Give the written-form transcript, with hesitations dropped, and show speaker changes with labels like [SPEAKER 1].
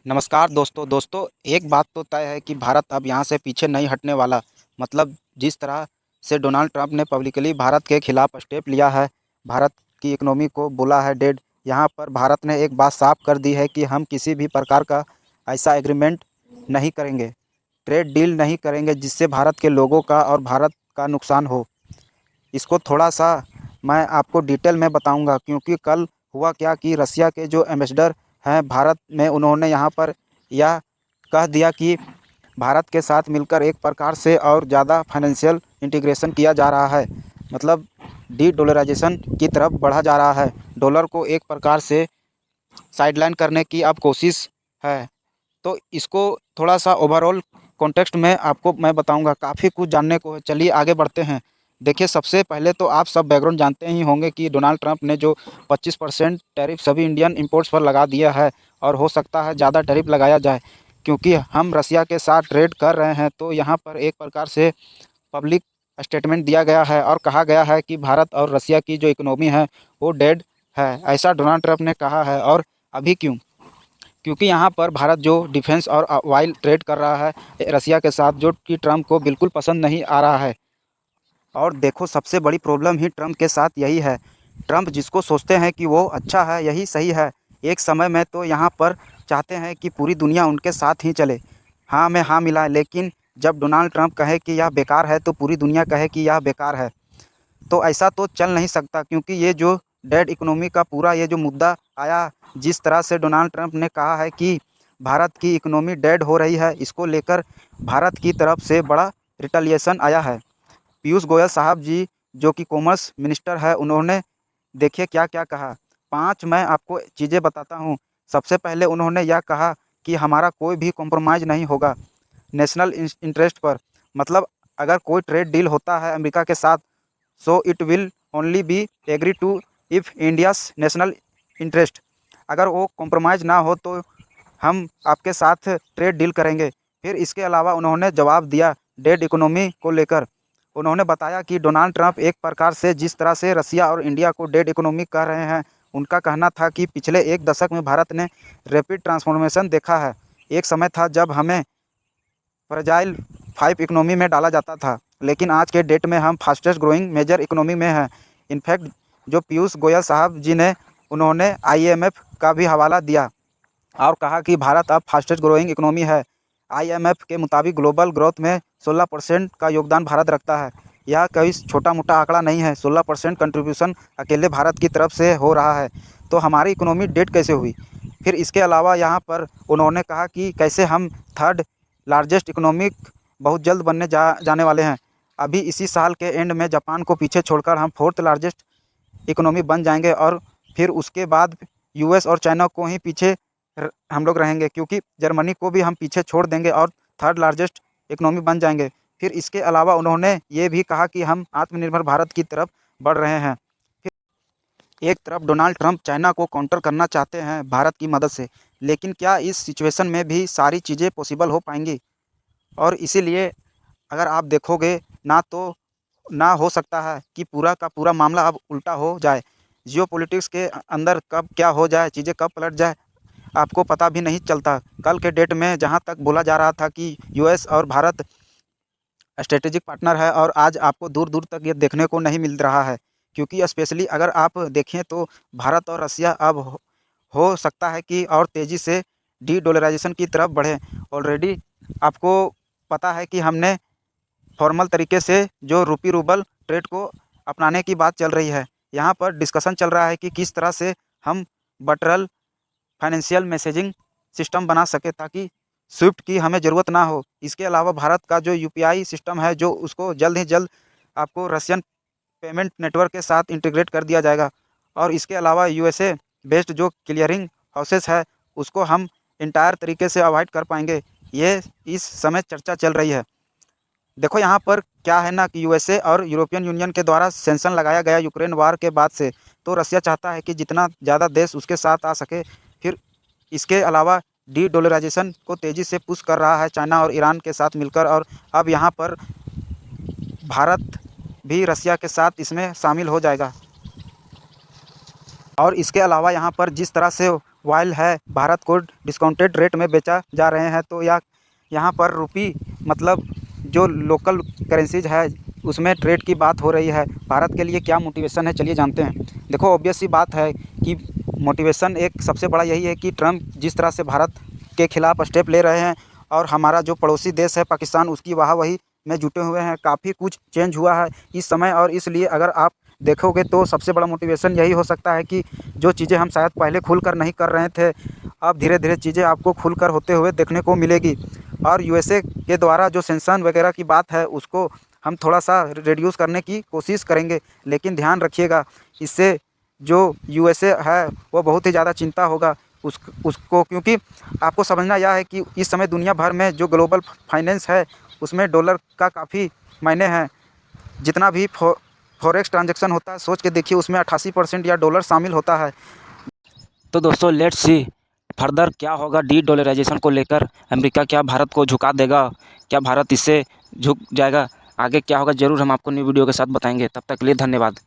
[SPEAKER 1] नमस्कार दोस्तों एक बात तो तय है कि भारत अब यहाँ से पीछे नहीं हटने वाला। मतलब जिस तरह से डोनाल्ड ट्रंप ने पब्लिकली भारत के खिलाफ स्टेप लिया है, भारत की इकोनॉमी को बोला है डेड। यहाँ पर भारत ने एक बात साफ कर दी है कि हम किसी भी प्रकार का ऐसा एग्रीमेंट नहीं करेंगे, ट्रेड डील नहीं करेंगे जिससे भारत के लोगों का और भारत का नुकसान हो। इसको थोड़ा सा मैं आपको डिटेल में बताऊंगा, क्योंकि कल हुआ क्या कि रसिया के जो एम्बेसडर हैं भारत में, उन्होंने यहाँ पर यह कह दिया कि भारत के साथ मिलकर एक प्रकार से और ज़्यादा फाइनेंशियल इंटीग्रेशन किया जा रहा है। मतलब डी डॉलराइजेशन की तरफ बढ़ा जा रहा है। डॉलर को एक प्रकार से साइडलाइन करने की अब कोशिश है। तो इसको थोड़ा सा ओवरऑल कॉन्टेक्स्ट में आपको मैं बताऊंगा, काफ़ी कुछ जानने को है। चलिए आगे बढ़ते हैं। देखिए, सबसे पहले तो आप सब बैकग्राउंड जानते ही होंगे कि डोनाल्ड ट्रंप ने जो 25% टैरिफ सभी इंडियन इंपोर्ट्स पर लगा दिया है, और हो सकता है ज़्यादा टैरिफ लगाया जाए, क्योंकि हम रसिया के साथ ट्रेड कर रहे हैं। तो यहाँ पर एक प्रकार से पब्लिक स्टेटमेंट दिया गया है और कहा गया है कि भारत और रसिया की जो इकोनॉमी है वो डेड है, ऐसा डोनाल्ड ट्रंप ने कहा है। और अभी क्यों? क्योंकि यहाँ पर भारत जो डिफेंस और ऑयल ट्रेड कर रहा है रसिया के साथ, जो कि ट्रंप को बिल्कुल पसंद नहीं आ रहा है। और देखो, सबसे बड़ी प्रॉब्लम ही ट्रंप के साथ यही है। ट्रंप जिसको सोचते हैं कि वो अच्छा है, यही सही है, एक समय में तो यहाँ पर चाहते हैं कि पूरी दुनिया उनके साथ ही चले, हाँ में हाँ मिलाए। लेकिन जब डोनाल्ड ट्रंप कहे कि यह बेकार है, तो पूरी दुनिया कहे कि यह बेकार है। तो ऐसा तो चल नहीं सकता, क्योंकि ये जो डेड इकोनॉमी का पूरा ये जो मुद्दा आया, जिस तरह से डोनाल्ड ट्रंप ने कहा है कि भारत की इकोनॉमी डेड हो रही है, इसको लेकर भारत की तरफ से बड़ा रिटेलिएशन आया है। पीयूष गोयल साहब जी, जो कि कॉमर्स मिनिस्टर है, उन्होंने देखिए क्या क्या कहा। 5 मैं आपको चीज़ें बताता हूँ। सबसे पहले उन्होंने यह कहा कि हमारा कोई भी कॉम्प्रोमाइज़ नहीं होगा नेशनल इंटरेस्ट पर। मतलब अगर कोई ट्रेड डील होता है अमेरिका के साथ, so it will only be agree to if India's national interest. अगर वो कॉम्प्रोमाइज़ ना हो तो हम आपके साथ ट्रेड डील करेंगे। फिर इसके अलावा उन्होंने जवाब दिया डेड इकोनॉमी को लेकर। उन्होंने बताया कि डोनाल्ड ट्रंप एक प्रकार से जिस तरह से रसिया और इंडिया को डेड इकोनॉमी कह रहे हैं, उनका कहना था कि पिछले एक दशक में भारत ने रैपिड ट्रांसफॉर्मेशन देखा है। एक समय था जब हमें फ्रेजाइल 5 इकोनॉमी में डाला जाता था, लेकिन आज के डेट में हम फास्टेस्ट ग्रोइंग मेजर इकोनॉमी में हैं। इनफैक्ट जो पीयूष गोयल साहब जी ने, उन्होंने आईएमएफ का भी हवाला दिया और कहा कि भारत अब फास्टेस्ट ग्रोइंग इकोनॉमी है। आईएमएफ के मुताबिक ग्लोबल ग्रोथ में 16% का योगदान भारत रखता है। यह कोई छोटा मोटा आंकड़ा नहीं है। 16% कंट्रीब्यूशन अकेले भारत की तरफ से हो रहा है। तो हमारी इकोनॉमी डेड कैसे हुई? फिर इसके अलावा यहाँ पर उन्होंने कहा कि कैसे हम थर्ड लार्जेस्ट इकोनॉमिक बहुत जल्द बनने जाने वाले हैं। अभी इसी साल के एंड में जापान को पीछे छोड़कर हम फोर्थ लार्जेस्ट इकोनॉमी बन जाएंगे, और फिर उसके बाद यूएस और चाइना को ही पीछे हम लोग रहेंगे, क्योंकि जर्मनी को भी हम पीछे छोड़ देंगे और थर्ड लार्जेस्ट इकोनॉमी बन जाएंगे। फिर इसके अलावा उन्होंने ये भी कहा कि हम आत्मनिर्भर भारत की तरफ बढ़ रहे हैं। फिर एक तरफ डोनाल्ड ट्रंप चाइना को काउंटर करना चाहते हैं भारत की मदद से, लेकिन क्या इस सिचुएशन में भी सारी चीज़ें पॉसिबल हो पाएंगी? और इसीलिए अगर आप देखोगे ना, तो ना हो सकता है कि पूरा का पूरा मामला अब उल्टा हो जाए। जियोपॉलिटिक्स के अंदर कब क्या हो जाए, चीज़ें कब पलट जाए, आपको पता भी नहीं चलता। कल के डेट में जहाँ तक बोला जा रहा था कि यूएस और भारत स्ट्रेटेजिक पार्टनर है, और आज आपको दूर दूर तक ये देखने को नहीं मिल रहा है। क्योंकि स्पेशली अगर आप देखें तो भारत और रसिया अब हो सकता है कि और तेज़ी से डी डॉलराइजेशन की तरफ बढ़े। ऑलरेडी आपको पता है कि हमने फॉर्मल तरीके से जो रूपी रूबल ट्रेड को अपनाने की बात चल रही है। यहाँ पर डिस्कशन चल रहा है कि किस तरह से हम बटरल फाइनेंशियल मैसेजिंग सिस्टम बना सके, ताकि स्विफ्ट की हमें ज़रूरत ना हो। इसके अलावा भारत का जो यूपीआई सिस्टम है, जो उसको जल्द ही जल्द आपको रशियन पेमेंट नेटवर्क के साथ इंटीग्रेट कर दिया जाएगा। और इसके अलावा यूएसए बेस्ड जो क्लियरिंग हाउसेस है, उसको हम इंटायर तरीके से अवॉइड कर पाएंगे। ये इस समय चर्चा चल रही है। देखो यहाँ पर क्या है ना, कि यूएसए और यूरोपियन यूनियन के द्वारा सेंक्शन लगाया गया यूक्रेन वार के बाद से, तो रसिया चाहता है कि जितना ज़्यादा देश उसके साथ आ सके। फिर इसके अलावा डी डॉलराइजेशन को तेज़ी से पुश कर रहा है चाइना और ईरान के साथ मिलकर, और अब यहाँ पर भारत भी रसिया के साथ इसमें शामिल हो जाएगा। और इसके अलावा यहाँ पर जिस तरह से ऑयल है भारत को डिस्काउंटेड रेट में बेचा जा रहे हैं, तो यहाँ पर रुपी मतलब जो लोकल करेंसीज है उसमें ट्रेड की बात हो रही है। भारत के लिए क्या मोटिवेशन है, चलिए जानते हैं। देखो, ऑब्वियस सी बात है कि मोटिवेशन एक सबसे बड़ा यही है कि ट्रम्प जिस तरह से भारत के खिलाफ स्टेप ले रहे हैं और हमारा जो पड़ोसी देश है पाकिस्तान, उसकी वाहवाही में जुटे हुए हैं। काफ़ी कुछ चेंज हुआ है इस समय, और इसलिए अगर आप देखोगे तो सबसे बड़ा मोटिवेशन यही हो सकता है कि जो चीज़ें हम शायद पहले खुलकर नहीं कर रहे थे, अब धीरे धीरे चीज़ें आपको खुलकर होते हुए देखने को मिलेगी। और यूएसए के द्वारा जो सेंक्शन वगैरह की बात है उसको हम थोड़ा सा रिड्यूस करने की कोशिश करेंगे, लेकिन ध्यान रखिएगा इससे जो यूएसए है वो बहुत ही ज़्यादा चिंता होगा उसको, क्योंकि आपको समझना यह है कि इस समय दुनिया भर में जो ग्लोबल फाइनेंस है उसमें डॉलर का काफ़ी मायने हैं। जितना भी फॉरेक्स ट्रांजैक्शन होता है, सोच के देखिए, उसमें 88% या डॉलर शामिल होता है।
[SPEAKER 2] तो दोस्तों लेट्स सी फर्दर क्या होगा डी डॉलराइजेशन को लेकर। अमेरिका क्या भारत को झुका देगा, क्या भारत इससे झुक जाएगा, आगे क्या होगा ज़रूर हम आपको न्यू वीडियो के साथ बताएंगे। तब तक के लिए धन्यवाद।